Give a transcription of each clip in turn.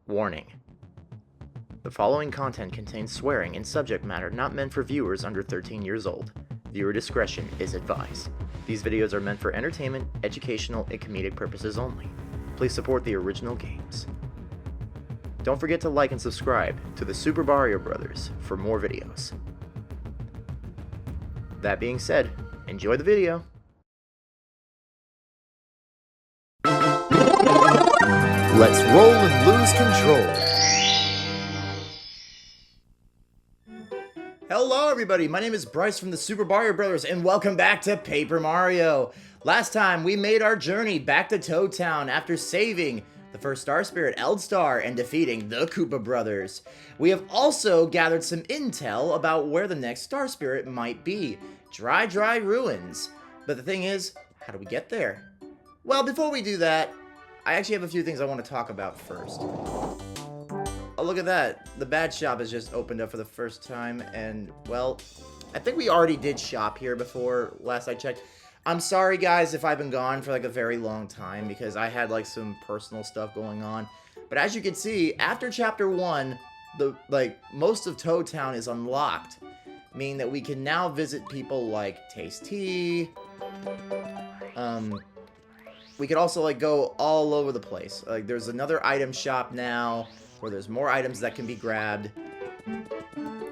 Warning. The following content contains swearing and subject matter not meant for viewers under 13 years old. Viewer discretion is advised. These videos are meant for entertainment, educational, and comedic purposes only. Please support the original games. Don't forget to like and subscribe to the Super Mario Brothers for more videos. That being said, enjoy the video. Let's roll and lose control. Hello everybody, my name is Bryce from the Super Mario Brothers and welcome back to Paper Mario. Last time we made our journey back to Toad Town after saving the first Star Spirit, Eldstar, and defeating the Koopa Brothers. We have also gathered some intel about where the next Star Spirit might be. Dry Ruins. But the thing is, how do we get there? Well, before we do that, I actually have a few things I want to talk about first. Oh, look at that. The Bad Shop has just opened up for the first time, and, well, I think we already did shop here before, last I checked. I'm sorry, guys, if I've been gone for, like, a very long time, because I had, like, some personal stuff going on. But as you can see, after Chapter 1, most of Toad Town is unlocked, meaning that we can now visit people like Taste Tea. We could also, like, go all over the place. Like, there's another item shop now, where there's more items that can be grabbed.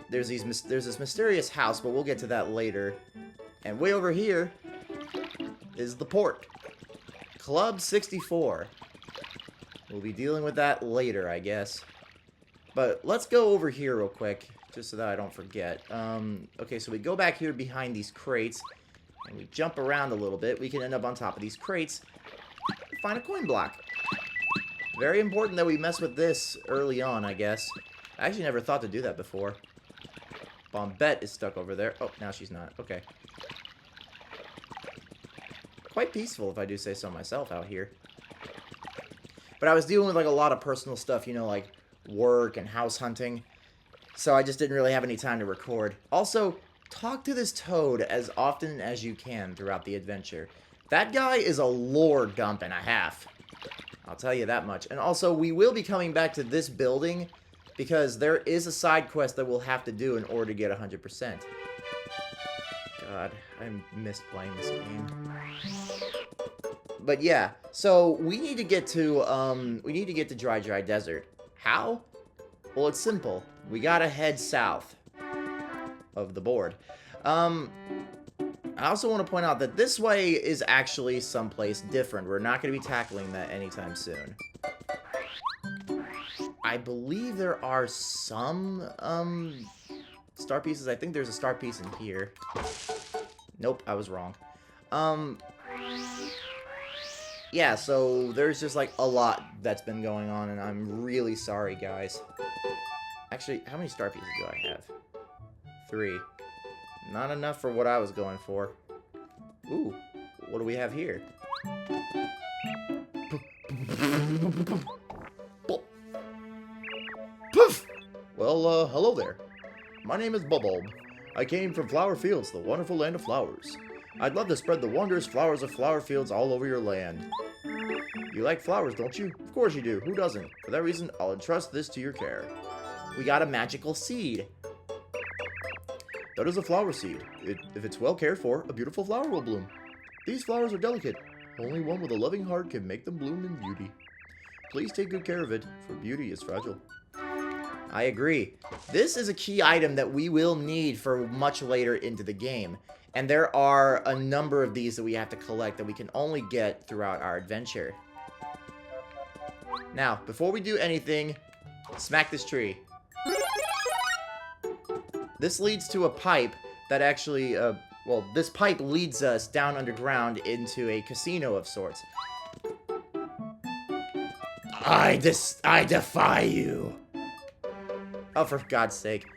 There's this mysterious house, but we'll get to that later. And way over here is the port. Club 64. We'll be dealing with that later, I guess. But let's go over here real quick, just so that I don't forget. Okay, so we go back here behind these crates, and we jump around a little bit. We can end up on top of these crates. Find a coin block. Very important that we mess with this early on, I guess. I actually never thought to do that before. Bombette is stuck over there. Oh, now she's not. Okay. Quite peaceful, if I do say so myself, out here. But I was dealing with, like, a lot of personal stuff, you know, like work and house hunting. So I just didn't really have any time to record. Also, talk to this Toad as often as you can throughout the adventure. That guy is a lore dump and a half. I'll tell you that much. And also, we will be coming back to this building because there is a side quest that we'll have to do in order to get 100%. God, I missed playing this game. But yeah, so we need to get to Dry Desert. How? Well, it's simple. We gotta head south of the board. I also want to point out that this way is actually someplace different. We're not going to be tackling that anytime soon. I believe there are some star pieces. I think there's a star piece in here. Nope, I was wrong. Yeah, so there's just like a lot that's been going on, and I'm really sorry, guys. Actually, how many star pieces do I have? 3. Not enough for what I was going for. Ooh, what do we have here? Poof! Well, hello there. My name is Bulb. I came from Flower Fields, the wonderful land of flowers. I'd love to spread the wondrous flowers of Flower Fields all over your land. You like flowers, don't you? Of course you do. Who doesn't? For that reason, I'll entrust this to your care. We got a magical seed. That is a flower seed. If it's well cared for, a beautiful flower will bloom. These flowers are delicate. Only one with a loving heart can make them bloom in beauty. Please take good care of it, for beauty is fragile. I agree. This is a key item that we will need for much later into the game. And there are a number of these that we have to collect that we can only get throughout our adventure. Now, before we do anything, smack this tree. This leads to a pipe that actually, well, this pipe leads us down underground into a casino of sorts. I defy you. Oh, for God's sake.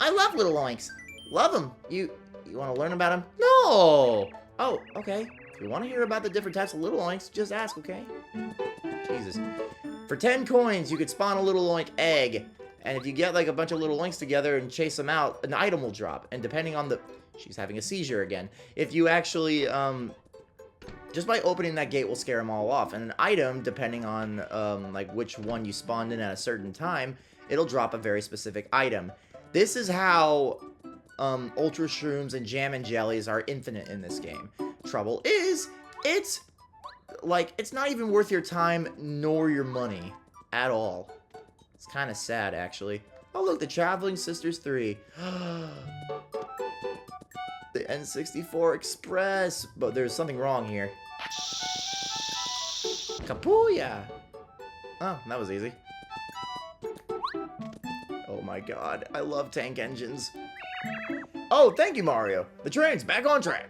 I love little oinks. Love them. You want to learn about them? No. Oh, okay. If you want to hear about the different types of little oinks, just ask, okay? Jesus. For 10 coins, you could spawn a little oink egg. And if you get, like, a bunch of little oinks together and chase them out, an item will drop. And depending on the... She's having a seizure again. If you actually, Just by opening that gate will scare them all off. And an item, depending on like which one you spawned in at a certain time, it'll drop a very specific item. This is how Ultra Shrooms and Jam and Jellies are infinite in this game. Trouble is, it's not even worth your time nor your money at all. It's kind of sad, actually. Oh, look, the Traveling Sisters 3. The N64 Express. But there's something wrong here. Kapuya! Oh, that was easy. Oh my god, I love tank engines. Oh, thank you, Mario. The train's back on track.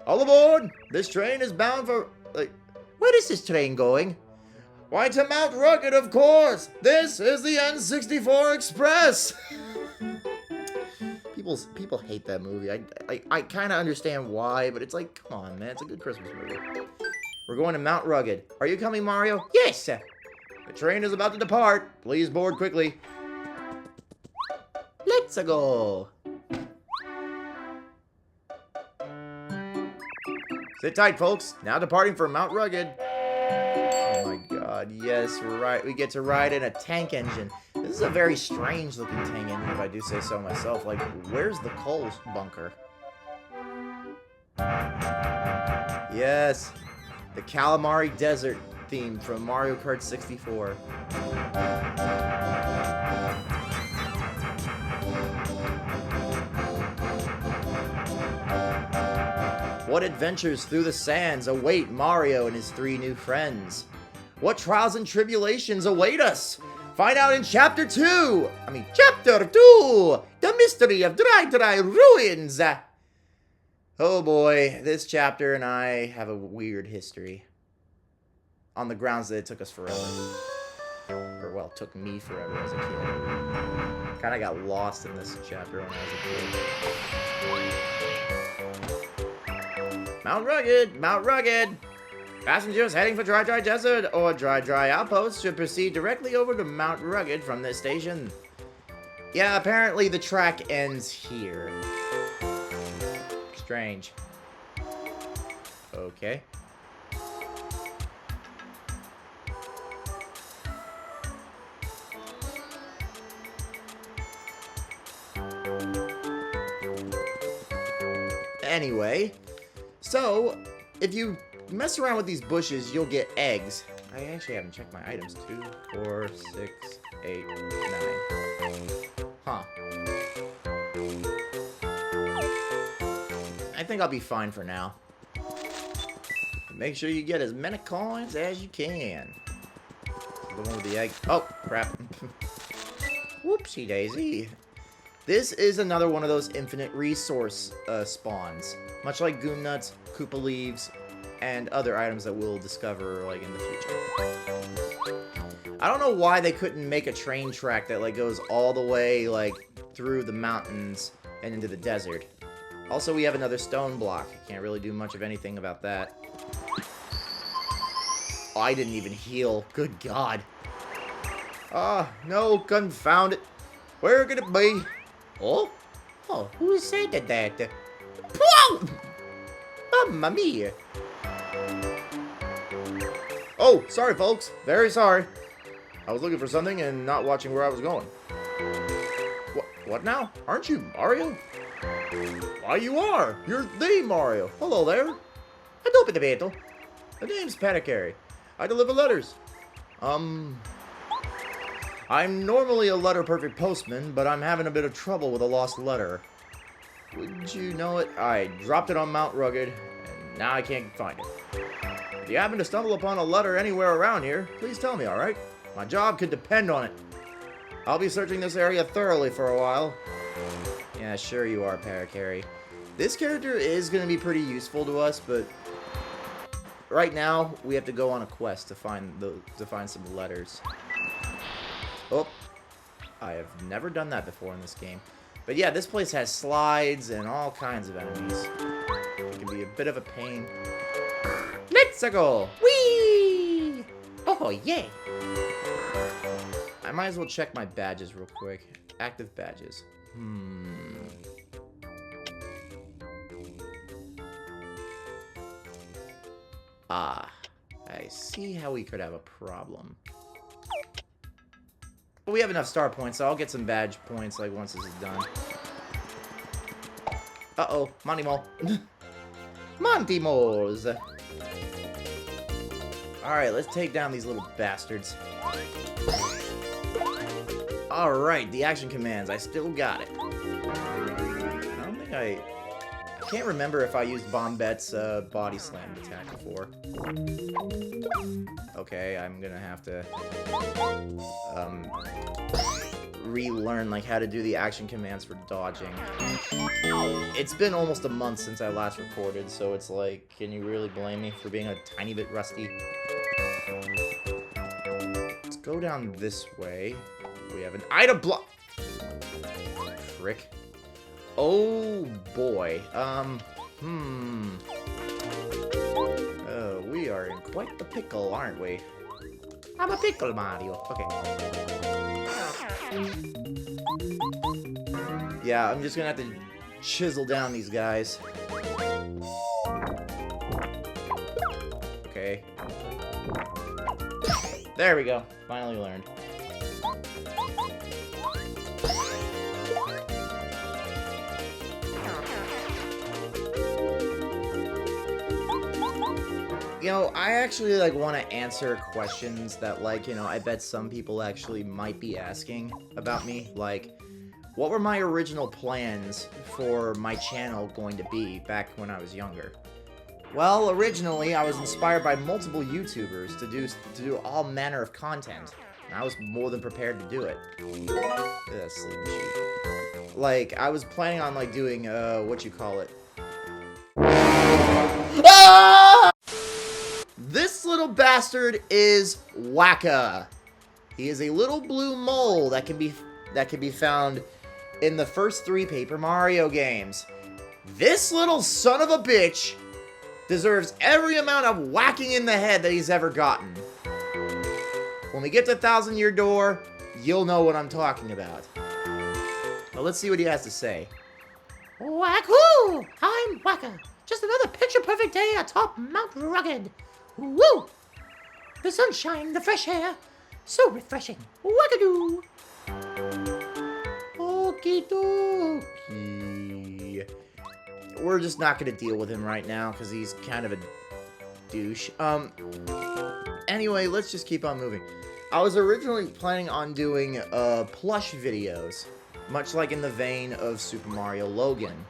All aboard! This train is bound for... where is this train going? Why, to Mount Rugged, of course! This is the N64 Express! People hate that movie. I kind of understand why, but it's like, come on, man. It's a good Christmas movie. We're going to Mount Rugged. Are you coming, Mario? Yes! The train is about to depart. Please board quickly. Let's go! Sit tight, folks. Now departing for Mount Rugged. Oh my god, yes, right. We get to ride in a tank engine. This is a very strange looking tank engine, if I do say so myself. Like, where's the coal bunker? Yes, the Calamari Desert theme from Mario Kart 64. What adventures through the sands await Mario and his 3 new friends? What trials and tribulations await us? Find out in Chapter 2! Chapter 2! The Mystery of Dry Ruins! Oh boy, this chapter and I have a weird history. On the grounds that it took us forever. Or, well, it took me forever as a kid. Kinda got lost in this chapter when I was a kid. Mount Rugged! Mount Rugged! Passengers heading for Dry Desert or Dry Outpost should proceed directly over to Mount Rugged from this station. Yeah, apparently the track ends here. Strange. Okay. Anyway, so if you mess around with these bushes, you'll get eggs. I actually haven't checked my items. 2, 4, 6, 8, 9. Huh. I think I'll be fine for now. Make sure you get as many coins as you can. The one with the egg. Oh, crap. Whoopsie daisy. This is another one of those infinite resource spawns. Much like Goom Nuts, Koopa Leaves, and other items that we'll discover like in the future. I don't know why they couldn't make a train track that like goes all the way like through the mountains and into the desert. Also, we have another stone block. Can't really do much of anything about that. Oh, I didn't even heal. Good God. Ah, no, confound it. Where could it be? Oh? Oh, who said that? Whoa! Mamma mia. Oh, sorry, folks. Very sorry. I was looking for something and not watching where I was going. What now? Aren't you Mario? Why, you are. You're the Mario. Hello there. Adobe the battle. The name's Paticary. I deliver letters. I'm normally a letter-perfect postman, but I'm having a bit of trouble with a lost letter. Wouldn't you know it? I dropped it on Mount Rugged, and now I can't find it. If you happen to stumble upon a letter anywhere around here, please tell me, alright? My job could depend on it. I'll be searching this area thoroughly for a while. Yeah, sure you are, Paticary. This character is going to be pretty useful to us, but right now we have to go on a quest to find some letters. Oh, I have never done that before in this game. But yeah, this place has slides and all kinds of enemies. It can be a bit of a pain. Let's go! Whee! Oh, yay! I might as well check my badges real quick. Active badges. Ah, I see how we could have a problem. But we have enough star points, so I'll get some badge points, like, once this is done. Uh-oh, Monty Mole. Monty Moles! Alright, let's take down these little bastards. Alright, the action commands. I still got it. I don't think I can't remember if I used Bombette's body slam attack before. Okay, I'm gonna have to relearn like how to do the action commands for dodging. It's been almost a month since I last recorded, so it's like, can you really blame me for being a tiny bit rusty? Let's go down this way. We have an item block. Frick. Oh boy. We are in quite the pickle, aren't we? I'm a pickle, Mario. Okay. Yeah, I'm just gonna have to chisel down these guys. Okay. There we go. Finally learned. You know, I actually, like, want to answer questions that, like, you know, I bet some people actually might be asking about me. Like, what were my original plans for my channel going to be back when I was younger? Well, originally, I was inspired by multiple YouTubers to do all manner of content. And I was more than prepared to do it. Sleeping sheep. Like, I was planning on, like, doing, what you call it? Ah! This little bastard is Wacka. He is a little blue mole that can be found in the first 3 Paper Mario games. This little son of a bitch deserves every amount of whacking in the head that he's ever gotten. When we get to 1,000-Year Door, you'll know what I'm talking about. Well, let's see what he has to say. Wahoo! I'm Wacka. Just another picture-perfect day atop Mount Rugged. Woo! The sunshine, the fresh air, so refreshing. Wackadoo! Okie dokie. We're just not gonna deal with him right now because he's kind of a douche. Anyway, let's just keep on moving. I was originally planning on doing plush videos, much like in the vein of Super Mario Logan.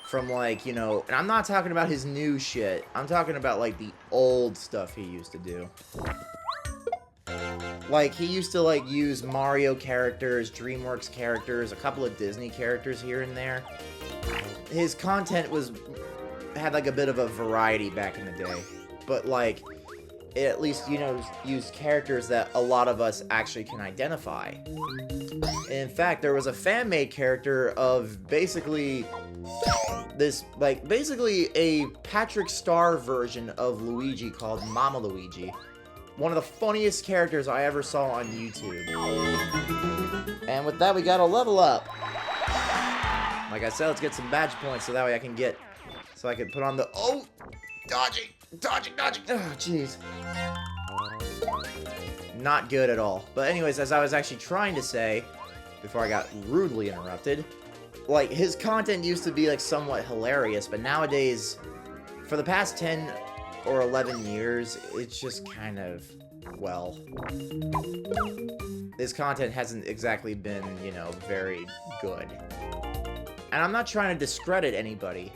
From, like, you know, and I'm not talking about his new shit. I'm talking about, like, the old stuff he used to do. Like, he used to, like, use Mario characters, DreamWorks characters, a couple of Disney characters here and there. His content had, like, a bit of a variety back in the day. But, like, it at least, you know, used characters that a lot of us actually can identify. In fact, there was a fan-made character of basically this, like, basically a Patrick Star version of Luigi called Mama Luigi. One of the funniest characters I ever saw on YouTube. And with that, we got a level up. Like I said, let's get some badge points so that way I can put on the, oh, dodging. Oh, jeez. Not good at all. But anyways, as I was actually trying to say, before I got rudely interrupted, like, his content used to be, like, somewhat hilarious, but nowadays, for the past 10 or 11 years, it's just kind of, well, his content hasn't exactly been, you know, very good. And I'm not trying to discredit anybody.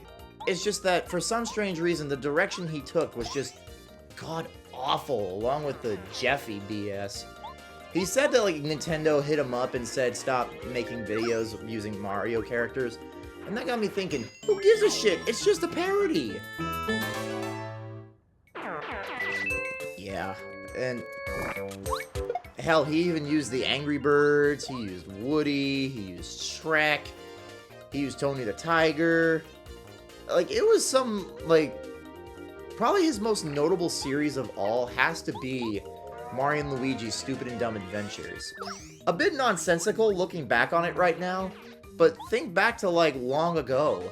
It's just that, for some strange reason, the direction he took was just god-awful, along with the Jeffy BS. He said that, like, Nintendo hit him up and said stop making videos using Mario characters. And that got me thinking, who gives a shit? It's just a parody. Yeah, and hell, he even used the Angry Birds, he used Woody, he used Shrek, he used Tony the Tiger. Like, it was some, like, probably his most notable series of all has to be Mario and Luigi's Stupid and Dumb Adventures. A bit nonsensical looking back on it right now, but think back to, like, long ago.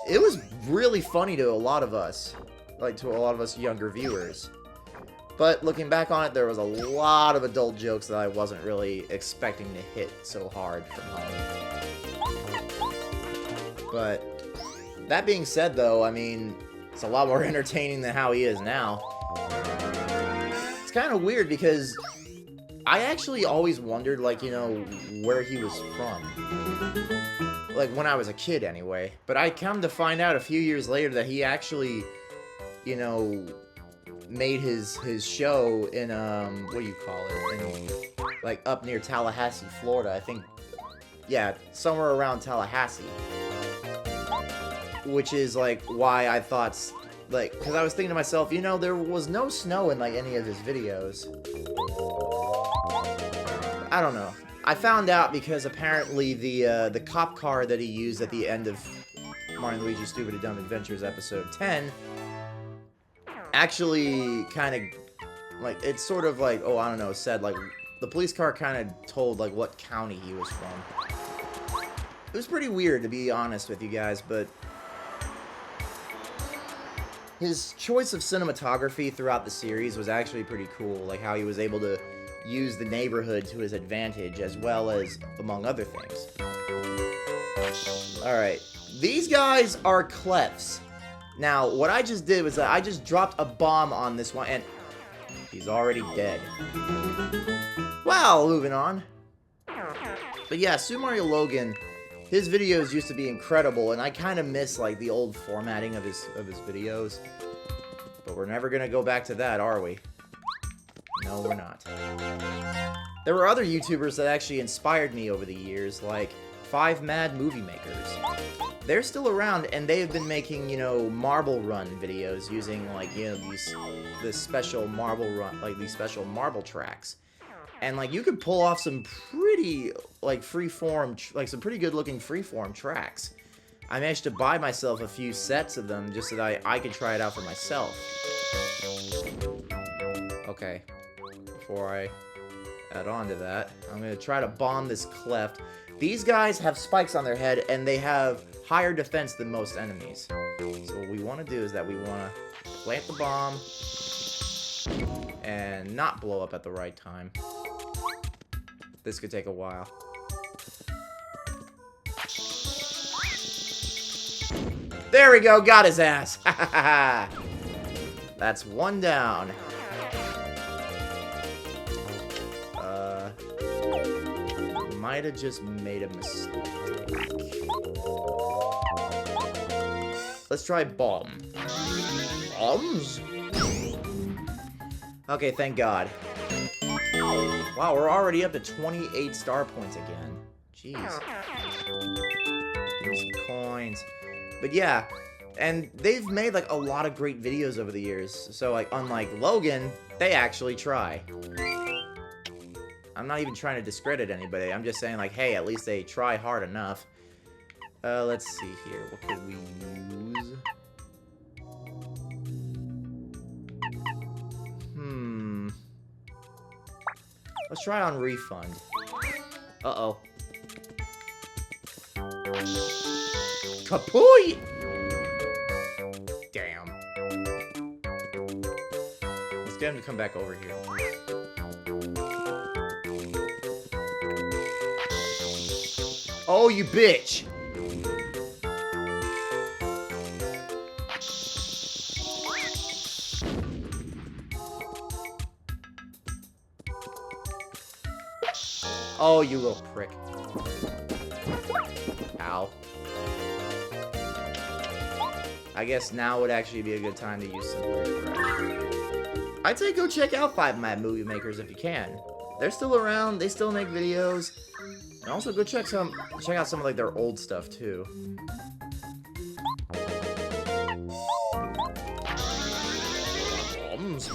It was really funny to a lot of us. like to a lot of us younger viewers. But looking back on it, there was a lot of adult jokes that I wasn't really expecting to hit so hard from home. But that being said, though, I mean, it's a lot more entertaining than how he is now. It's kind of weird because I actually always wondered, like, you know, where he was from. Like, when I was a kid, anyway. But I come to find out a few years later that he actually, you know, made his show in, what do you call it? In, like, up near Tallahassee, Florida. I think, yeah, somewhere around Tallahassee. Which is, like, why I thought, like, because I was thinking to myself, you know, there was no snow in, like, any of his videos. I don't know. I found out because apparently the cop car that he used at the end of Mario and Luigi's Stupid and Dumb Adventures episode 10 actually kind of, like, it's sort of like, oh, I don't know, said, like, the police car kind of told, like, what county he was from. It was pretty weird, to be honest with you guys, but his choice of cinematography throughout the series was actually pretty cool, like how he was able to use the neighborhood to his advantage, as well as, among other things. Alright, these guys are clefs. Now, what I just did was that I just dropped a bomb on this one, and he's already dead. Well, moving on. But yeah, Super Mario Logan, his videos used to be incredible, and I kind of miss, like, the old formatting of his videos. But we're never gonna go back to that, are we? No, we're not. There were other YouTubers that actually inspired me over the years, like 5 Mad Movie Makers. They're still around, and they have been making, you know, marble run videos using, like, you know, this special marble run, like, these special marble tracks. And, like, you could pull off some pretty, like, freeform, like, some pretty good-looking freeform tracks. I managed to buy myself a few sets of them just so that I could try it out for myself. Okay. Before I add on to that, I'm going to try to bomb this cleft. These guys have spikes on their head, and they have higher defense than most enemies. So what we want to do is that we want to plant the bomb and not blow up at the right time. This could take a while. There we go, got his ass. That's one down. Might have just made a mistake. Let's try bomb. Bombs? Okay, thank God. Wow, we're already up to 28 star points again. Jeez. Give me some coins. But yeah, and they've made, like, a lot of great videos over the years. So, like, unlike Logan, they actually try. I'm not even trying to discredit anybody. I'm just saying, like, hey, at least they try hard enough. Let's see here. What could we use? Let's try on refund. Uh-oh. Kapooey! Damn. Let's get him to come back over here. Oh, you bitch! Oh, you little prick. Ow. I guess now would actually be a good time to use some refresh. I'd say go check out 5 Mad Movie Makers if you can. They're still around, they still make videos. And also go check out some of, like, their old stuff too. Bombs.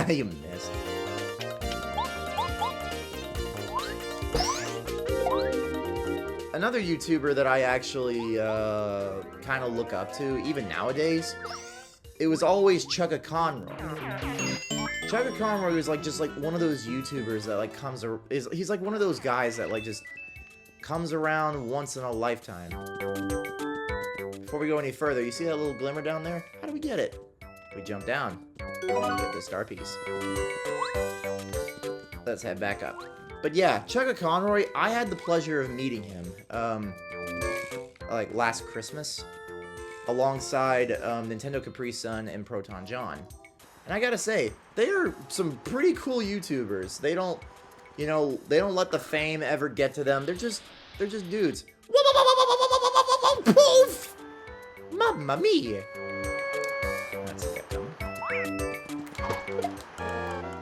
You missed. Another YouTuber that I actually kind of look up to, even nowadays, it was always Chugga Conroy. Chugga Conroy was, like, just, like, one of those YouTubers that, like, he's like one of those guys that, like, just comes around once in a lifetime. Before we go any further, you see that little glimmer down there? How do we get it? We jump down. And we get the star piece. Let's head back up. But yeah, Chugga Conroy, I had the pleasure of meeting him, like last Christmas, alongside Nintendo Capri Sun and Proton John. And I gotta say, they are some pretty cool YouTubers. They don't, you know, they don't let the fame ever get to them. They're just dudes. Poof! Mamma mia! That's it.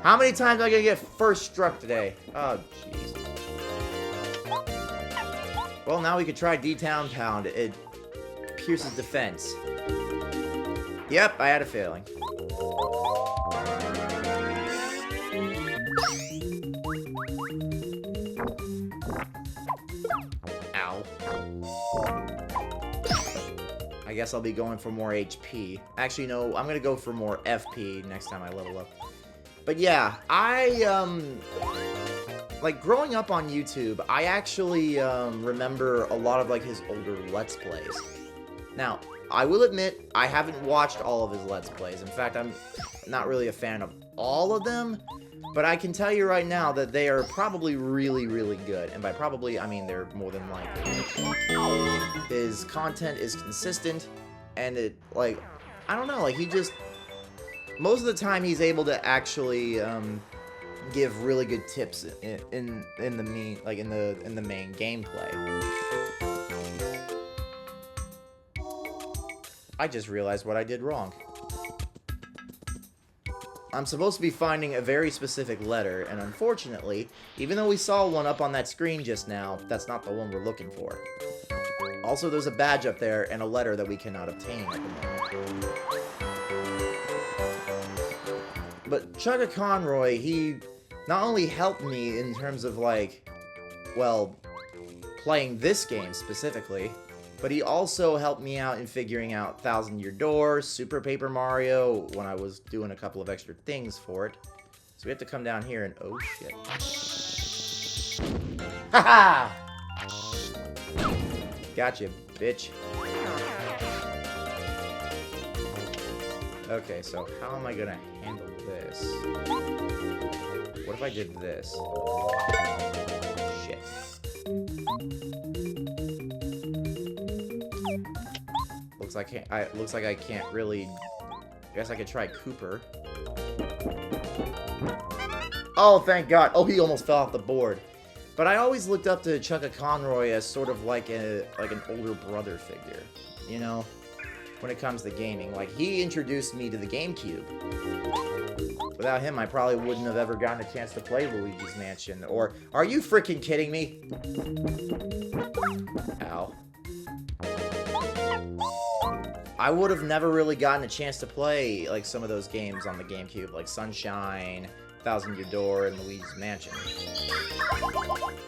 How many times am I gonna get first struck today? Oh, jeez. Well, now we could try D-Town Pound. It pierces defense. Yep, I had a feeling. Ow. I guess I'll be going for more HP. Actually, no, I'm gonna go for more FP next time I level up. But yeah, like, growing up on YouTube, I actually, remember a lot of, like, his older Let's Plays. Now, I will admit, I haven't watched all of his Let's Plays. In fact, I'm not really a fan of all of them, but I can tell you right now that they are probably really, really good. And by probably, I mean they're more than likely. His content is consistent, and it, like, I don't know, like, he just... Most of the time, he's able to actually give really good tips in the main gameplay. I just realized what I did wrong. I'm supposed to be finding a very specific letter, and unfortunately, even though we saw one up on that screen just now, that's not the one we're looking for. Also, there's a badge up there and a letter that we cannot obtain at the moment. But Chugga Conroy, he not only helped me in terms of, like, well, playing this game specifically, but he also helped me out in figuring out 1000-Year Door, Super Paper Mario, when I was doing a couple of extra things for it. So we have to come down here and, oh shit. Haha! Gotcha, bitch. Okay, so how am I gonna handle this? What if I did this? Shit. Looks like I can't really... I guess I could try Cooper. Oh, thank God. Oh, he almost fell off the board. But I always looked up to Chugga Conroy as sort of like an older brother figure, you know? When it comes to gaming. Like, he introduced me to the GameCube. Without him, I probably wouldn't have ever gotten a chance to play Luigi's Mansion. Or, are you freaking kidding me? Ow. I would have never really gotten a chance to play, like, some of those games on the GameCube. Like Sunshine, 1000-Year Door, and Luigi's Mansion.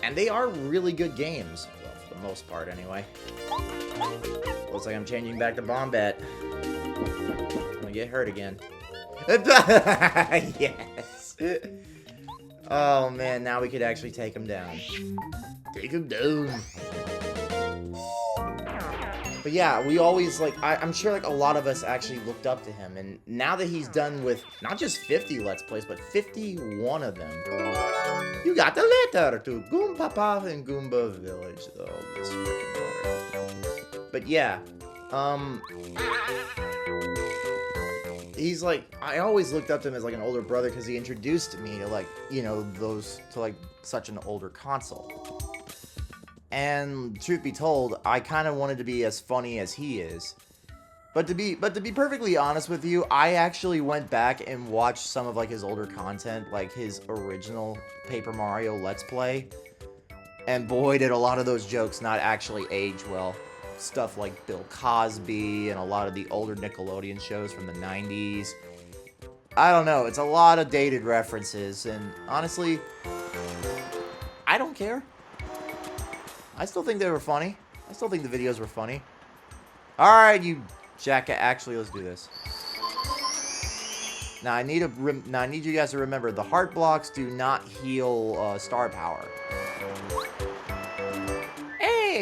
And they are really good games. Well, for the most part, anyway. Looks like I'm changing back to Bombat. I'm gonna get hurt again. Yes! Oh man, now we could actually take him down. Take him down. But yeah, we always, like, I'm sure, like, a lot of us actually looked up to him. And now that he's done with not just 50 Let's Plays, but 51 of them. You got the letter to Goompapa and Goomba Village. Oh, this freaking letter. But yeah, he's like, I always looked up to him as like an older brother because he introduced me to, like, you know, like such an older console. And truth be told, I kind of wanted to be as funny as he is. But to be perfectly honest with you, I actually went back and watched some of, like, his older content, like his original Paper Mario Let's Play. And boy, did a lot of those jokes not actually age well. Stuff like Bill Cosby and a lot of the older Nickelodeon shows from the 90s. I don't know, it's a lot of dated references, and honestly, I don't care. I still think they were funny. I still think the videos were funny. Alright, you jackass. Actually, let's do this. Now, I need you guys to remember, the heart blocks do not heal star power.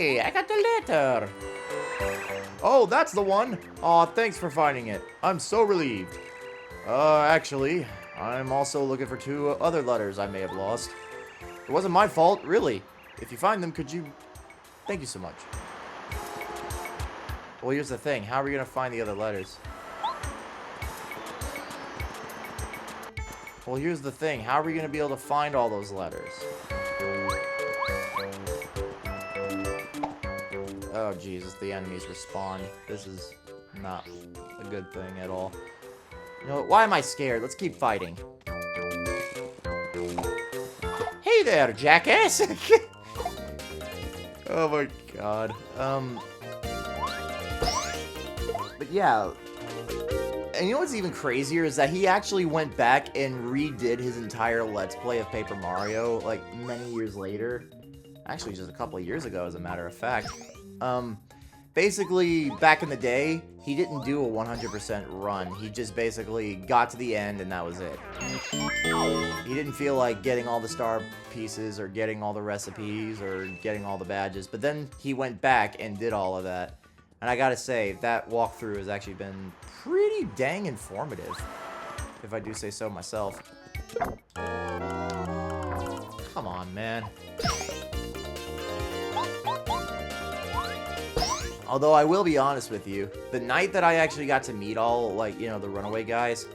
Hey, I got the letter. Oh, that's the one. Aw, thanks for finding it. I'm so relieved. Actually, I'm also looking for 2 other letters I may have lost. It wasn't my fault, really. If you find them, could you... Thank you so much. Well, here's the thing. How are we going to find the other letters? Well, here's the thing. How are we going to be able to find all those letters? Oh, Jesus. The enemies respawn. This is not a good thing at all. You know, why am I scared? Let's keep fighting. Hey there, jackass! Oh my god. But yeah. And you know what's even crazier is that he actually went back and redid his entire Let's Play of Paper Mario, like, many years later. Actually, just a couple of years ago, as a matter of fact. Basically, back in the day, he didn't do a 100% run. He just basically got to the end, and that was it. He didn't feel like getting all the star pieces, or getting all the recipes, or getting all the badges. But then he went back and did all of that. And I gotta say, that walkthrough has actually been pretty dang informative, if I do say so myself. Come on, man. Although I will be honest with you, the night that I actually got to meet all, like, you know, the runaway guys,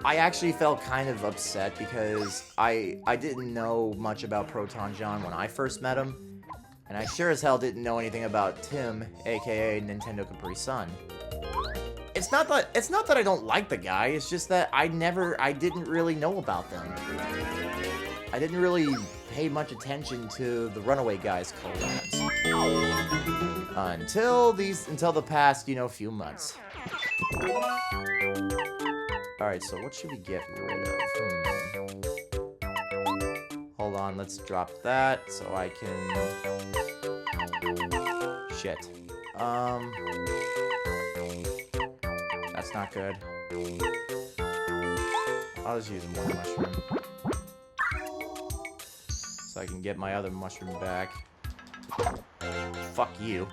I actually felt kind of upset because I didn't know much about Proton John when I first met him, and I sure as hell didn't know anything about Tim, aka Nintendo Capri Sun. It's not that I don't like the guy, it's just that I didn't really know about them. I didn't really pay much attention to the runaway guys collabs. Until the past, you know, few months. Alright, so what should we get rid of? Hold on, let's drop that so I can... Shit. That's not good. I'll just use one mushroom. So I can get my other mushroom back. Fuck you.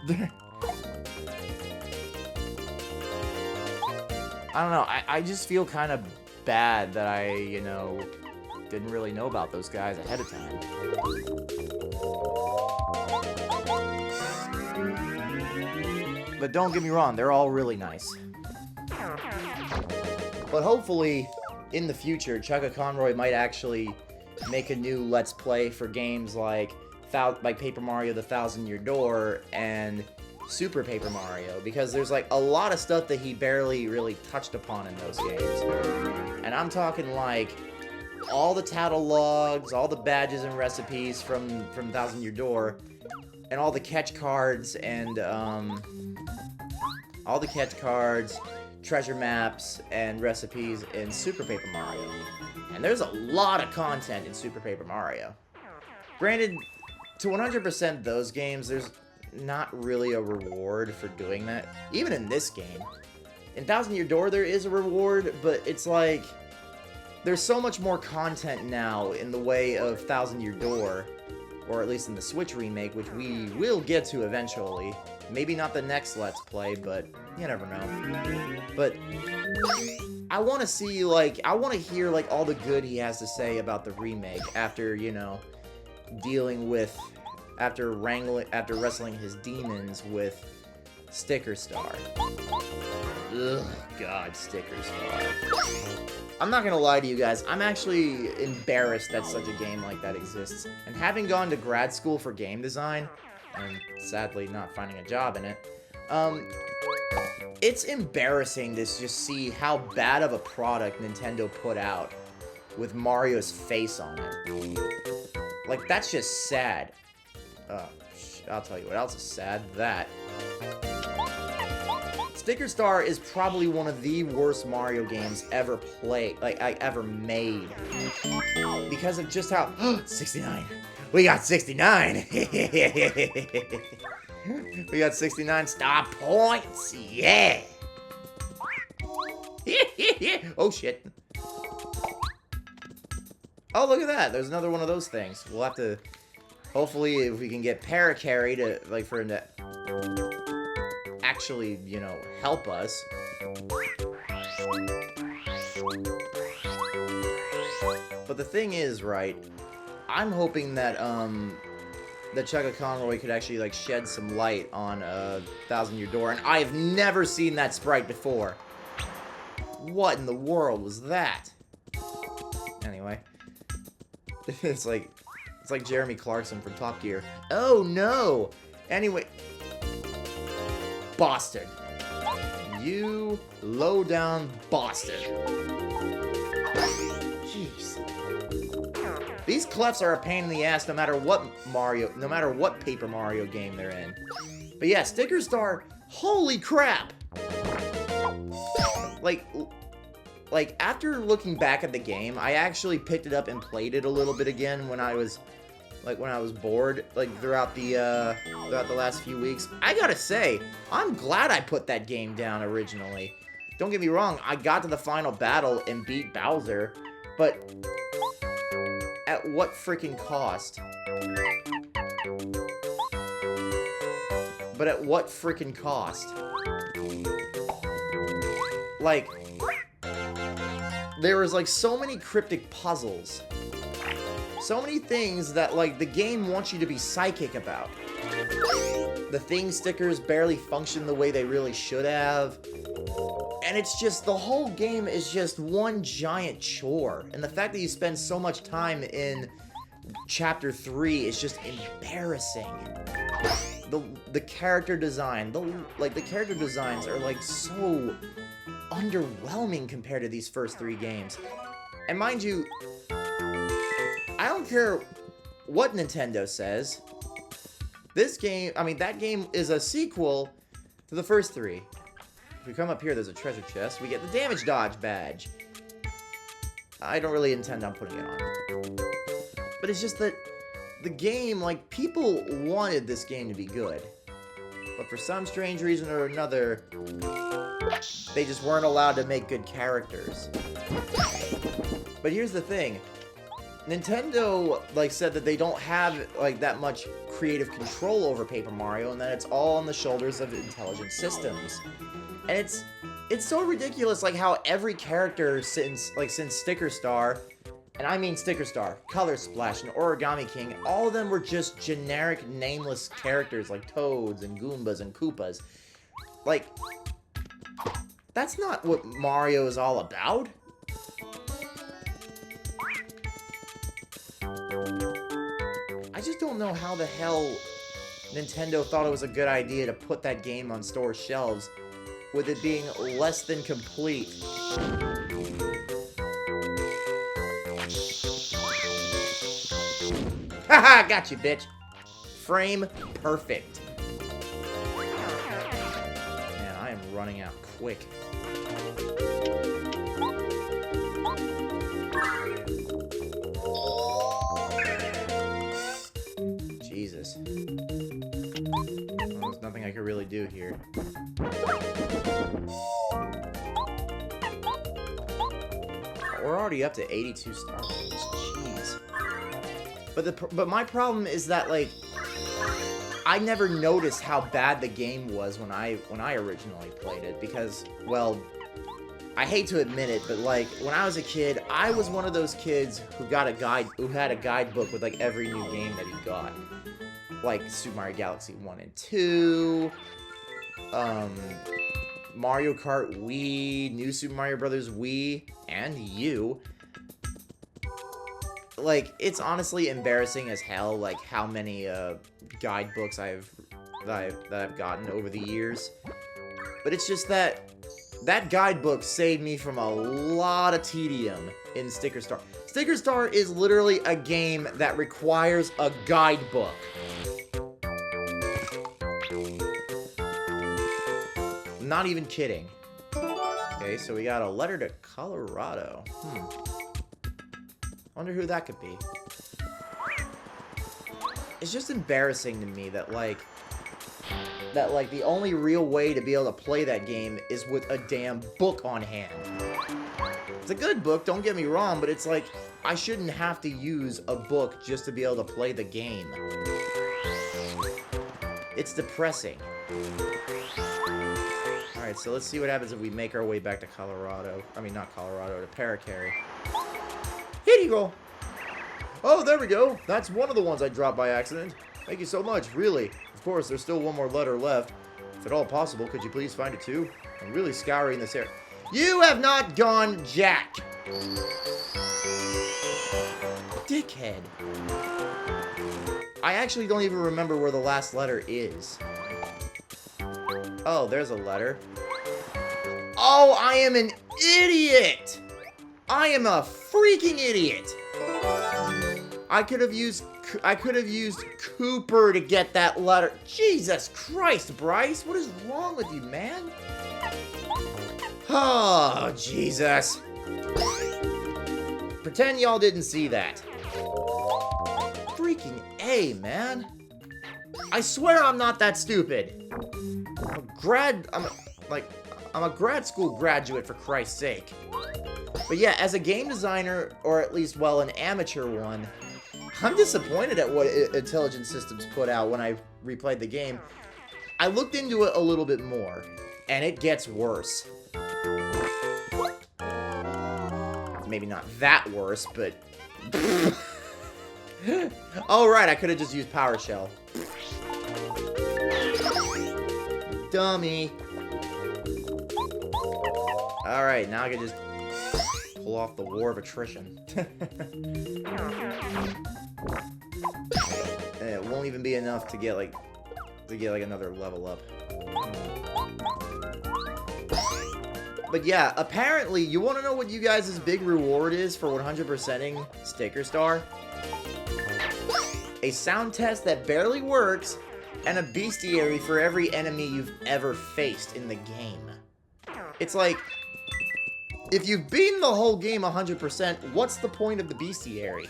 I don't know, I just feel kind of bad that I, you know, didn't really know about those guys ahead of time. But don't get me wrong, they're all really nice. But hopefully, in the future, Chugga Conroy might actually make a new Let's Play for games like Paper Mario The 1,000-Year Door and Super Paper Mario, because there's like a lot of stuff that he barely really touched upon in those games. And I'm talking like all the tattle logs, all the badges and recipes from 1,000-Year Door, and all the catch cards and all the catch cards, treasure maps, and recipes in Super Paper Mario. And there's a lot of content in Super Paper Mario. Granted, to 100% those games, there's not really a reward for doing that. Even in this game. In 1,000-Year Door, there is a reward, but it's like... There's so much more content now in the way of 1,000-Year Door, or at least in the Switch remake, which we will get to eventually. Maybe not the next Let's Play, but you never know. But I want to see, like, I want to hear, like, all the good he has to say about the remake after, you know, dealing with, after wrestling his demons with Sticker Star. Ugh, God, Sticker Star. I'm not gonna lie to you guys, I'm actually embarrassed that such a game like that exists. And having gone to grad school for game design, and sadly not finding a job in it, it's embarrassing to just see how bad of a product Nintendo put out with Mario's face on it. Like, that's just sad. I'll tell you what else is sad. That. Sticker Star is probably one of the worst Mario games ever played, like, ever made. Because of just how... 69! We got 69! We got 69 star points! Yeah! Oh, shit. Oh, look at that. There's another one of those things. We'll have to Hopefully, if we can get Paracarry to, like, for him to actually, you know, help us. But the thing is, right, I'm hoping that, that Chugga Conroy could actually, like, shed some light on, 1,000 Year Door, and I've never seen that sprite before. What in the world was that? Anyway. It's like Jeremy Clarkson from Top Gear. Oh, no! Anyway. Boston. You low-down Boston. Jeez. These clefs are a pain in the ass no matter what Paper Mario game they're in. But yeah, Sticker Star, holy crap! Like, after looking back at the game, I actually picked it up and played it a little bit again when I was bored, like, throughout the last few weeks. I gotta say, I'm glad I put that game down originally. Don't get me wrong, I got to the final battle and beat Bowser, but at what freaking cost? But at what freaking cost? Like, there was, like, so many cryptic puzzles. So many things that, like, the game wants you to be psychic about. The thing stickers barely function the way they really should have. And it's just, the whole game is just one giant chore. And the fact that you spend so much time in Chapter 3 is just embarrassing. The character design, the character designs are, like, so underwhelming compared to these first 3 games. And mind you, I don't care what Nintendo says. That game is a sequel to the first 3. If we come up here, there's a treasure chest. We get the damage dodge badge. I don't really intend on putting it on. But it's just that the game, like, people wanted this game to be good. But for some strange reason or another, they just weren't allowed to make good characters. But here's the thing. Nintendo, like, said that they don't have, like, that much creative control over Paper Mario, and that it's all on the shoulders of intelligent systems. And it's so ridiculous, like, how every character since Sticker Star, and I mean Sticker Star, Color Splash, and Origami King, all of them were just generic, nameless characters, like Toads, and Goombas, and Koopas. Like, that's not what Mario is all about. I just don't know how the hell Nintendo thought it was a good idea to put that game on store shelves with it being less than complete. Haha, got you, bitch. Frame perfect. Man, I am running out quick. Jesus. Well, there's nothing I could really do here. We're already up to 82 star points. Jeez. But my problem is that, like, I never noticed how bad the game was when I originally played it because, well, I hate to admit it, but, like, when I was a kid, I was one of those kids who had a guidebook with, like, every new game that he got. Like Super Mario Galaxy 1 and 2, Mario Kart Wii, New Super Mario Bros. Wii, and U. Like, it's honestly embarrassing as hell, like, how many guidebooks that I've gotten over the years. But it's just that guidebook saved me from a lot of tedium in Sticker Star. Sticker Star is literally a game that requires a guidebook. Not even kidding. Okay, so we got a letter to Colorado. Wonder who that could be. It's just embarrassing to me that, like, the only real way to be able to play that game is with a damn book on hand. It's a good book, don't get me wrong, but it's like, I shouldn't have to use a book just to be able to play the game. It's depressing. Alright, so let's see what happens if we make our way back to Colorado. I mean, not Colorado, to Paracarry. Here you go! Oh, there we go! That's one of the ones I dropped by accident. Thank you so much, really. Of course, there's still one more letter left. If at all possible, could you please find it too? I'm really scouring this area. You have not gone jack! Dickhead. I actually don't even remember where the last letter is. Oh, there's a letter. Oh, I am an idiot! I am a freaking idiot! I could have used Cooper to get that letter. Jesus Christ, Bryce, what is wrong with you, man? Oh, Jesus. Pretend y'all didn't see that. Freaking A, man. I swear I'm not that stupid. I'm a grad school graduate, for Christ's sake. But yeah, as a game designer, or at least, well, an amateur one, I'm disappointed at what Intelligent Systems put out when I replayed the game. I looked into it a little bit more, and it gets worse. Maybe not that worse, but... Oh, right, I could have just used PowerShell. Dummy. Alright, now I can just pull off the War of Attrition. And it won't even be enough to get like another level up. But yeah, apparently, you want to know what you guys' big reward is for 100%ing Sticker Star? A sound test that barely works, and a bestiary for every enemy you've ever faced in the game. It's like, if you've beaten the whole game 100%, what's the point of the bestiary?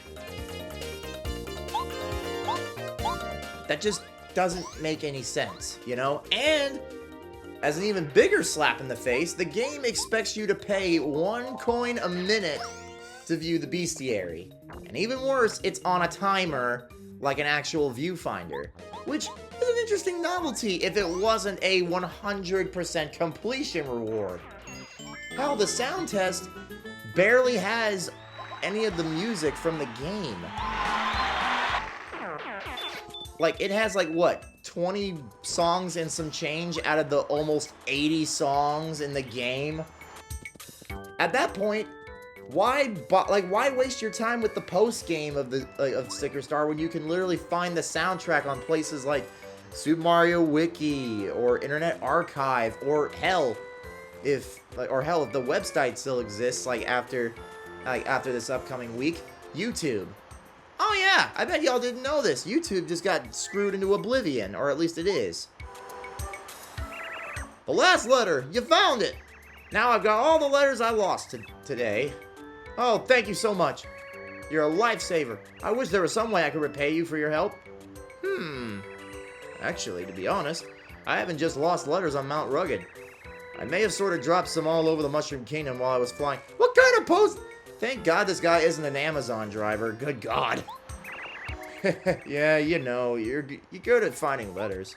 That just doesn't make any sense, you know? And, as an even bigger slap in the face, the game expects you to pay 1 coin a minute to view the bestiary. And even worse, it's on a timer, like an actual viewfinder. Which is an interesting novelty if it wasn't a 100% completion reward. Hell, the sound test barely has any of the music from the game. Like, it has, like, what, 20 songs and some change out of the almost 80 songs in the game? At that point, why waste your time with the post-game of of Sticker Star when you can literally find the soundtrack on places like Super Mario Wiki, or Internet Archive, or hell, if the website still exists, after this upcoming week, YouTube. Oh yeah, I bet y'all didn't know this. YouTube just got screwed into oblivion, or at least it is. The last letter, you found it! Now I've got all the letters I lost today. Oh, thank you so much. You're a lifesaver. I wish there was some way I could repay you for your help. Actually, to be honest, I haven't just lost letters on Mount Rugged. I may have sort of dropped some all over the Mushroom Kingdom while I was flying. What kind of post? Thank God this guy isn't an Amazon driver. Good God. Yeah, you know, you're good at finding letters.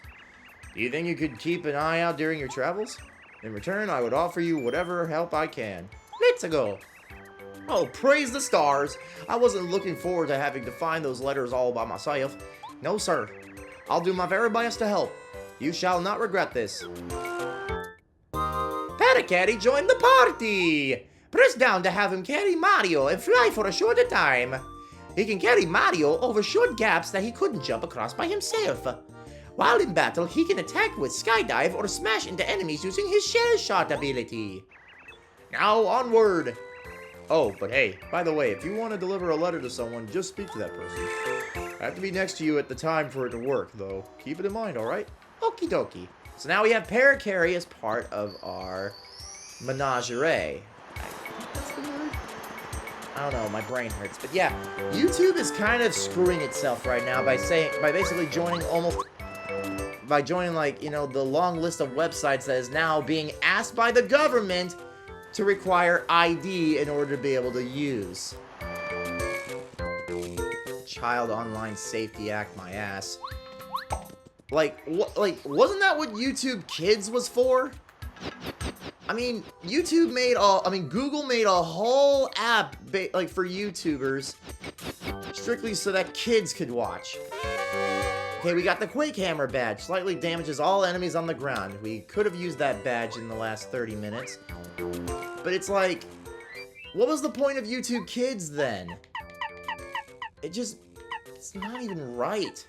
Do you think you could keep an eye out during your travels? In return, I would offer you whatever help I can. Let's go. Oh, praise the stars. I wasn't looking forward to having to find those letters all by myself. No, sir. I'll do my very best to help. You shall not regret this. Patacatty joined the party! Press down to have him carry Mario and fly for a shorter time. He can carry Mario over short gaps that he couldn't jump across by himself. While in battle, he can attack with Skydive or smash into enemies using his Shell Shot ability. Now, onward! Oh, but hey, by the way, if you want to deliver a letter to someone, just speak to that person. I have to be next to you at the time for it to work, though. Keep it in mind, alright? Okie dokie. So now we have Paracarry as part of our menagerie. That's the word? I don't know, my brain hurts. But yeah, YouTube is kind of screwing itself right now by basically joining like, you know, the long list of websites that is now being asked by the government to require ID in order to be able to use. Child Online Safety Act, my ass. Like, wasn't that what YouTube Kids was for? I mean, Google made a whole app, like, for YouTubers, strictly so that kids could watch. Okay, we got the Quake Hammer badge. Slightly damages all enemies on the ground. We could have used that badge in the last 30 minutes. But it's like, what was the point of YouTube Kids then? It's not even right.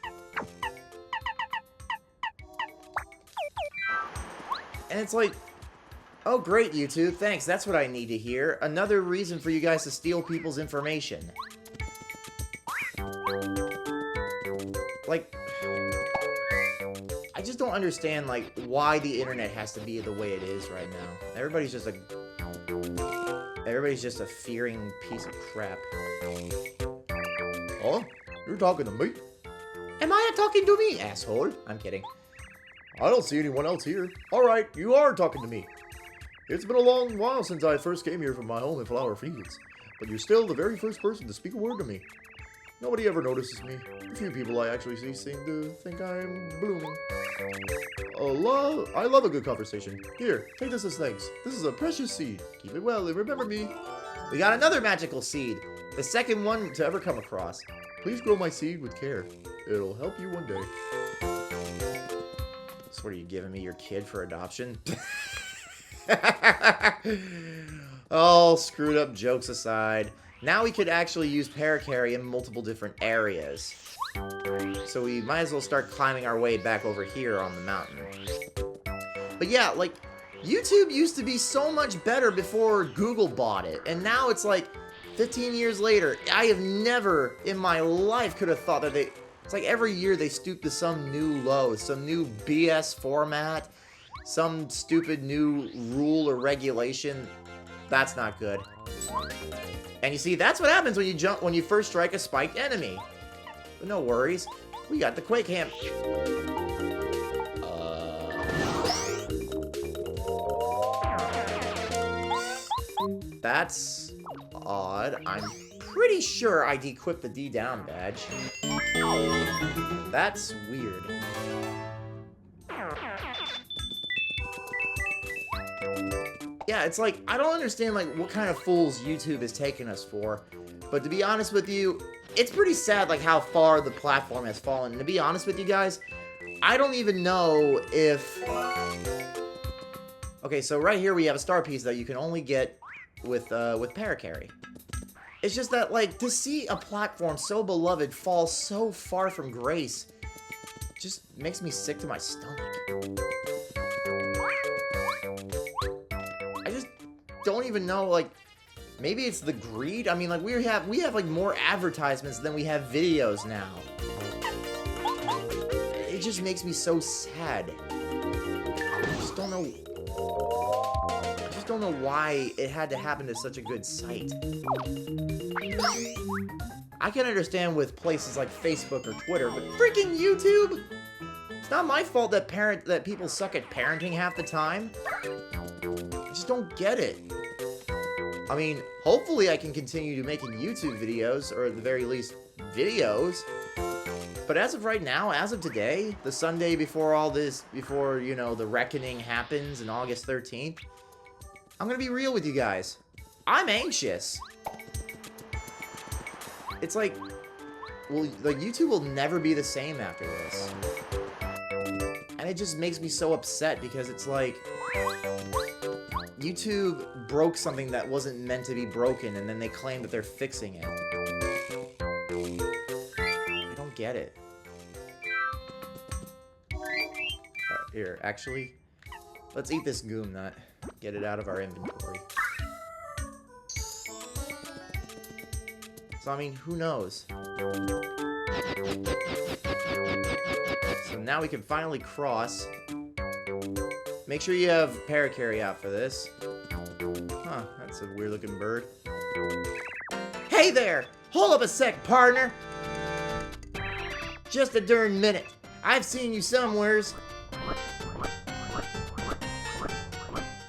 And it's like, oh great, YouTube, thanks, that's what I need to hear. Another reason for you guys to steal people's information. Like, I just don't understand, like, why the internet has to be the way it is right now. Everybody's just a fearing piece of crap. Oh, you're talking to me? Am I talking to me, Asshole. I'm kidding. I don't see anyone else here. Alright, you are talking to me. It's been a long while since I first came here from my home in Flower Fields, but you're still the very first person to speak a word to me. Nobody ever notices me. A few people I actually see seem to think I'm blooming. I love a good conversation. Here, take this as thanks. This is a precious seed. Keep it well and remember me. We got another magical seed. The second one to ever come across. Please grow my seed with care. It'll help you one day. So what are you giving me, your kid, for adoption? Oh, screwed up jokes aside. Now we could actually use Paracarry in multiple different areas. So we might as well start climbing our way back over here on the mountain. But yeah, like, YouTube used to be so much better before Google bought it. And now it's like, 15 years later, I have never in my life could have thought that it's like every year they stoop to some new low, some new BS format, some stupid new rule or regulation. That's not good. And you see, that's what happens when you first strike a spiked enemy. But no worries, we got the Quake Hammer. That's odd. I'm pretty sure I de-equipped the D down badge. That's weird. Yeah, it's like, I don't understand, like, what kind of fools YouTube is taking us for. But to be honest with you, it's pretty sad, like, how far the platform has fallen. And to be honest with you guys, I don't even know if... Okay, so right here we have a star piece that you can only get with Paracarry. It's just that, like, to see a platform so beloved fall so far from grace just makes me sick to my stomach. I just don't even know, like, maybe it's the greed? I mean, like, we have like, more advertisements than we have videos now. It just makes me so sad. I just don't know why it had to happen to such a good site. I can understand with places like Facebook or Twitter, but freaking YouTube? It's not my fault that people suck at parenting half the time. I just don't get it. I mean, hopefully I can continue making YouTube videos, or at the very least, videos. But as of right now, as of today, the Sunday before all this, before, you know, the reckoning happens on August 13th, I'm gonna be real with you guys. I'm anxious. It's like, well, like, YouTube will never be the same after this. And it just makes me so upset because it's like, YouTube broke something that wasn't meant to be broken, and then they claim that they're fixing it. I don't get it. Here, actually, let's eat this goom nut. Get it out of our inventory. So, I mean, who knows? So now we can finally cross. Make sure you have Paracarry out for this. Huh, that's a weird looking bird. Hey there! Hold up a sec, partner! Just a darn minute. I've seen you somewheres.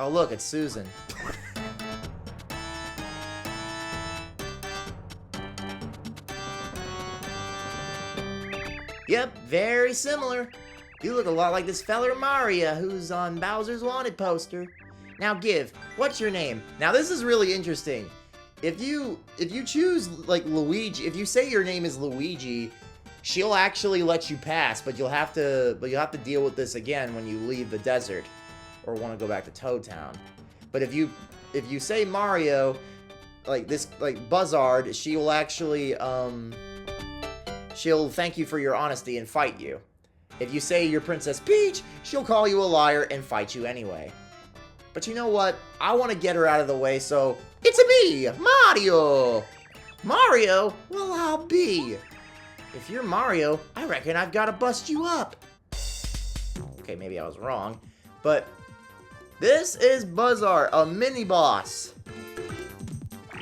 Oh look, it's Susan. Yep, very similar. You look a lot like this feller Mario who's on Bowser's Wanted poster. Now Give, what's your name? Now this is really interesting. If you choose like Luigi, if you say your name is Luigi, she'll actually let you pass, but you'll have to deal with this again when you leave the desert or want to go back to Toad Town. But if you say Mario, like Buzzard, she will actually she'll thank you for your honesty and fight you. If you say you're Princess Peach, she'll call you a liar and fight you anyway. But you know what? I want to get her out of the way, so it's me, Mario! Mario? Well, I'll be. If you're Mario, I reckon I've got to bust you up. Okay, maybe I was wrong, but this is Buzzard, a mini-boss.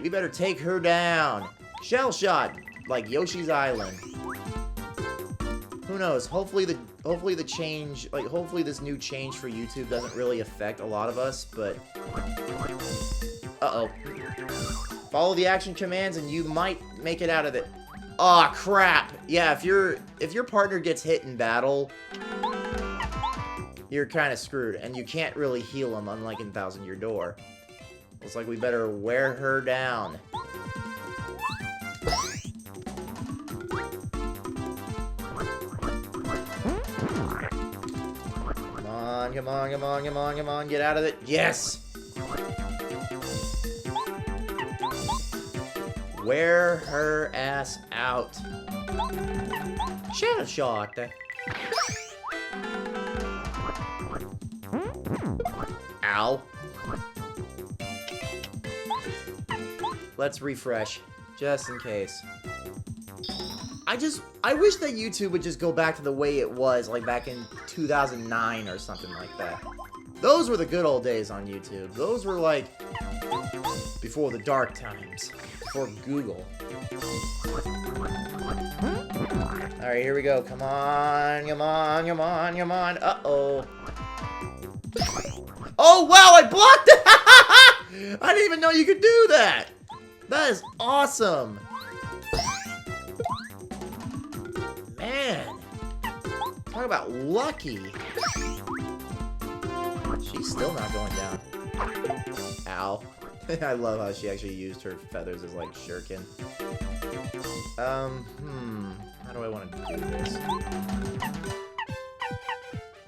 We better take her down. Shell shot, like Yoshi's Island. Who knows? Hopefully the change, like hopefully this new change for YouTube doesn't really affect a lot of us, but uh-oh. Follow the action commands and you might make it out of it. Aw, crap. Yeah, if your partner gets hit in battle, you're kind of screwed and you can't really heal them, unlike in Thousand Year Door. Looks like we better wear her down. Come on, come on, come on, come on, get out of it. Yes! Wear her ass out. Shell shot. Ow. Let's refresh, just in case. I wish that YouTube would just go back to the way it was, like back in 2009 or something like that. Those were the good old days on YouTube. Those were like before the dark times, before Google. Alright, here we go. Come on, come on, come on, come on. Uh-oh. Oh, wow, I blocked it! I didn't even know you could do that! That is awesome! Man, talk about lucky. She's still not going down. Ow. I love how she actually used her feathers as like shuriken. How do I want to do this?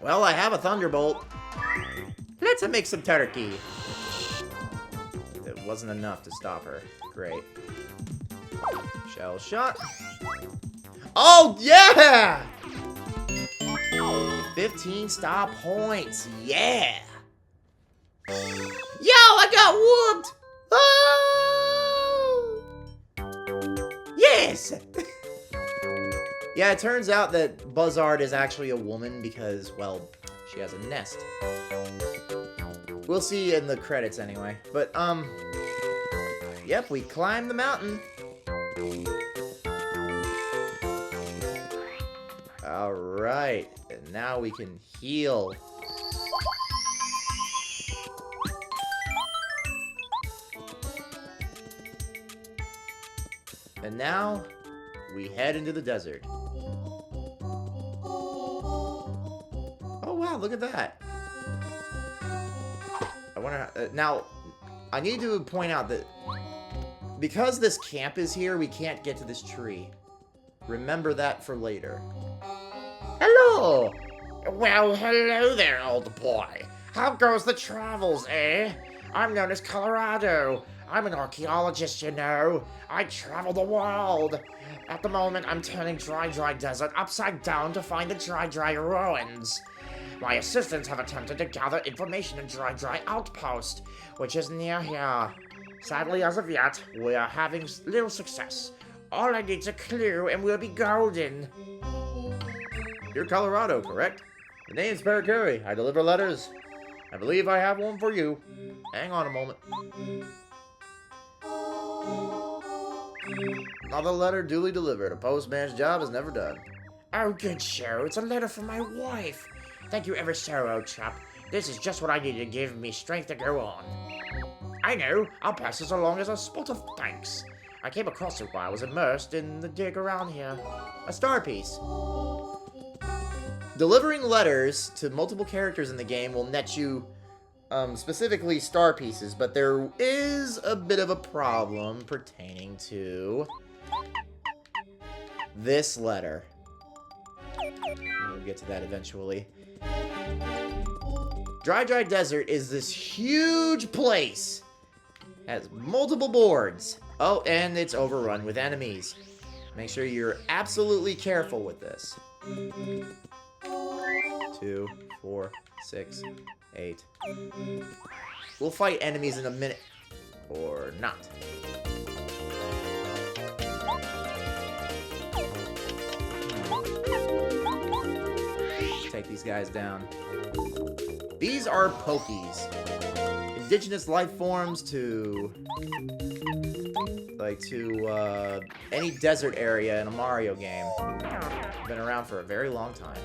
Well, I have a thunderbolt. Let's make some turkey. It wasn't enough to stop her. Great. Shell shot. Oh, yeah! 15 star points. Yeah! Yo, I got whooped! Oh! Yes! Yeah, it turns out that Buzzard is actually a woman because, well, she has a nest. We'll see in the credits anyway. But, yep, we climbed the mountain. Alright, and now we can heal. And now, we head into the desert. Oh wow, look at that. I wonder, now, I need to point out that because this camp is here, we can't get to this tree. Remember that for later. Hello! Well, hello there, old boy. How goes the travels, eh? I'm known as Colorado. I'm an archaeologist, you know. I travel the world. At the moment, I'm turning Dry Desert upside down to find the Dry ruins. My assistants have attempted to gather information in Dry Outpost, which is near here. Sadly, as of yet, we are having little success. All I need's a clue, and we'll be golden. You're Colorado, correct? The name's Paracuri. I deliver letters. I believe I have one for you. Hang on a moment. Another letter duly delivered. A postman's job is never done. Oh, good show. It's a letter from my wife. Thank you ever so, old chap. This is just what I needed to give me strength to go on. I know. I'll pass this along as a spot of thanks. I came across it while I was immersed in the dig around here. A star piece. Delivering letters to multiple characters in the game will net you specifically star pieces, but there is a bit of a problem pertaining to this letter. We'll get to that eventually. Dry Desert is this huge place. Has multiple boards. Oh, and it's overrun with enemies. Make sure you're absolutely careful with this. 2, 4, 6, 8. We'll fight enemies in a minute. Or not. Take these guys down. These are Pokies. Indigenous life forms to any desert area in a Mario game. Been around for a very long time.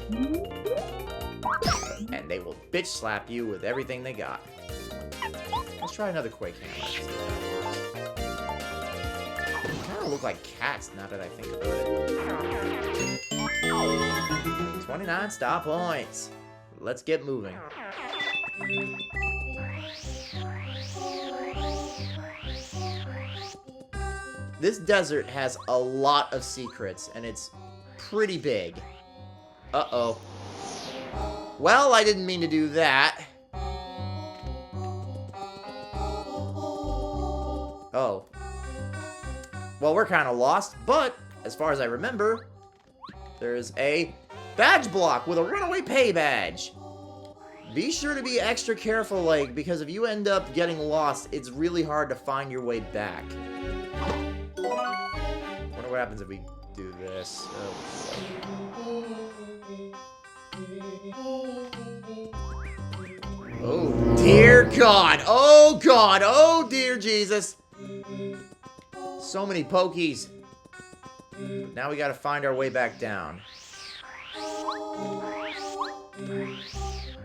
And they will bitch slap you with everything they got. Let's try another Quake Hammer. See if that works. They kind of look like cats now that I think about it. 29 star points. Let's get moving. This desert has a lot of secrets, and it's pretty big. Uh-oh. Well, I didn't mean to do that. Oh. Well, we're kind of lost, but as far as I remember, there's a badge block with a runaway pay badge. Be sure to be extra careful, because if you end up getting lost, it's really hard to find your way back. Wonder what happens if we do this. Oh, dear God. Oh, God. Oh, dear Jesus. So many Pokies. Now we gotta find our way back down.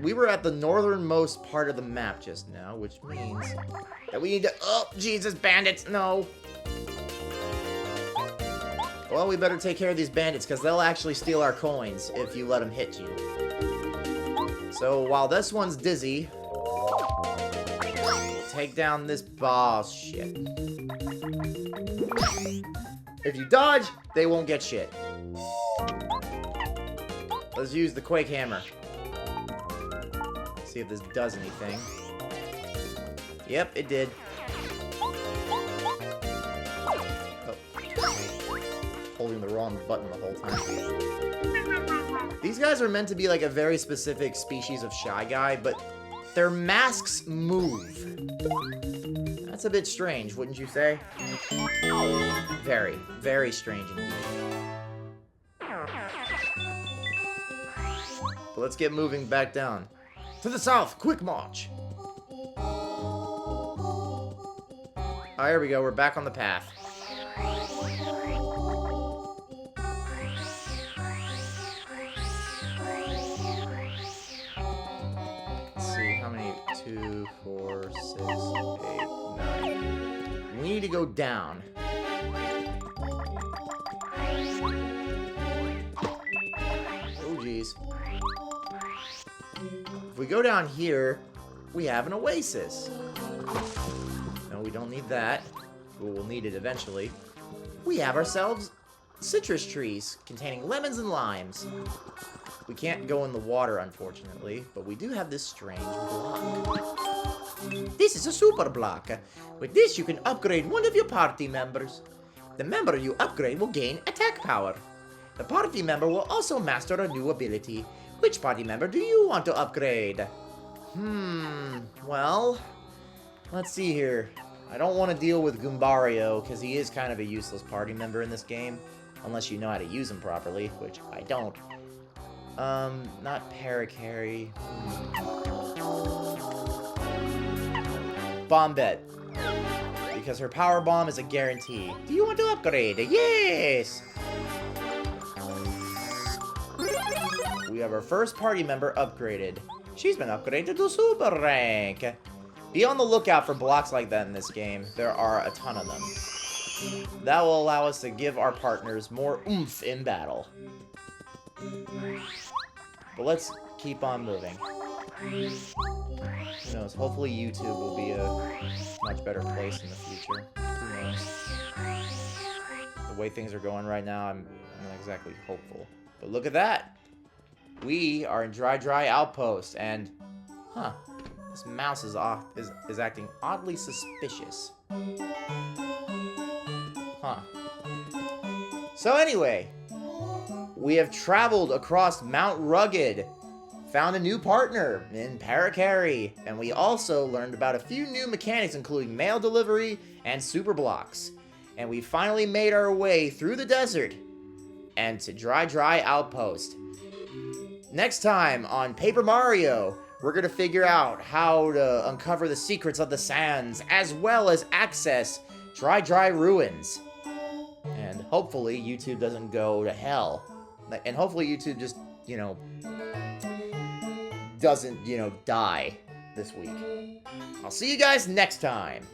We were at the northernmost part of the map just now, which means that we need to... Oh, Jesus, bandits, no. Well, we better take care of these bandits, because they'll actually steal our coins if you let them hit you. So, while this one's dizzy, we'll take down this boss shit. If you dodge, they won't get shit. Let's use the Quake Hammer. See if this does anything. Yep, it did. Oh. Holding the wrong button the whole time. These guys are meant to be like a very specific species of Shy Guy, but their masks move. That's a bit strange, wouldn't you say? Very, very strange indeed. But let's get moving back down. To the south, quick march. Oh, here we go, we're back on the path. Let's see, how many? 2, 4, 6, 8, 9. We need to go down. Oh, jeez. If we go down here, we have an oasis. No, we don't need that. But we'll need it eventually. We have ourselves citrus trees containing lemons and limes. We can't go in the water, unfortunately, but we do have this strange block. This is a super block. With this, you can upgrade one of your party members. The member you upgrade will gain attack power. The party member will also master a new ability. Which party member do you want to upgrade? Well, let's see here. I don't want to deal with Goombario, because he is kind of a useless party member in this game. Unless you know how to use him properly, which I don't. Not Parakarry. Bombette. Because her power bomb is a guarantee. Do you want to upgrade? Yes! We have our first party member upgraded. She's been upgraded to super rank. Be on the lookout for blocks like that in this game. There are a ton of them. That will allow us to give our partners more oomph in battle. But let's keep on moving. Who knows? Hopefully YouTube will be a much better place in the future. Who knows? The way things are going right now, I'm not exactly hopeful. But look at that! We are in Dry Outpost, and... Huh. This mouse is acting oddly suspicious. Huh. So anyway, we have traveled across Mount Rugged, found a new partner in Parakarry, and we also learned about a few new mechanics including mail delivery and super blocks. And we finally made our way through the desert and to Dry Outpost. Next time on Paper Mario, we're gonna figure out how to uncover the secrets of the sands, as well as access Dry Ruins. And hopefully YouTube doesn't go to hell. And hopefully YouTube just, doesn't, die this week. I'll see you guys next time.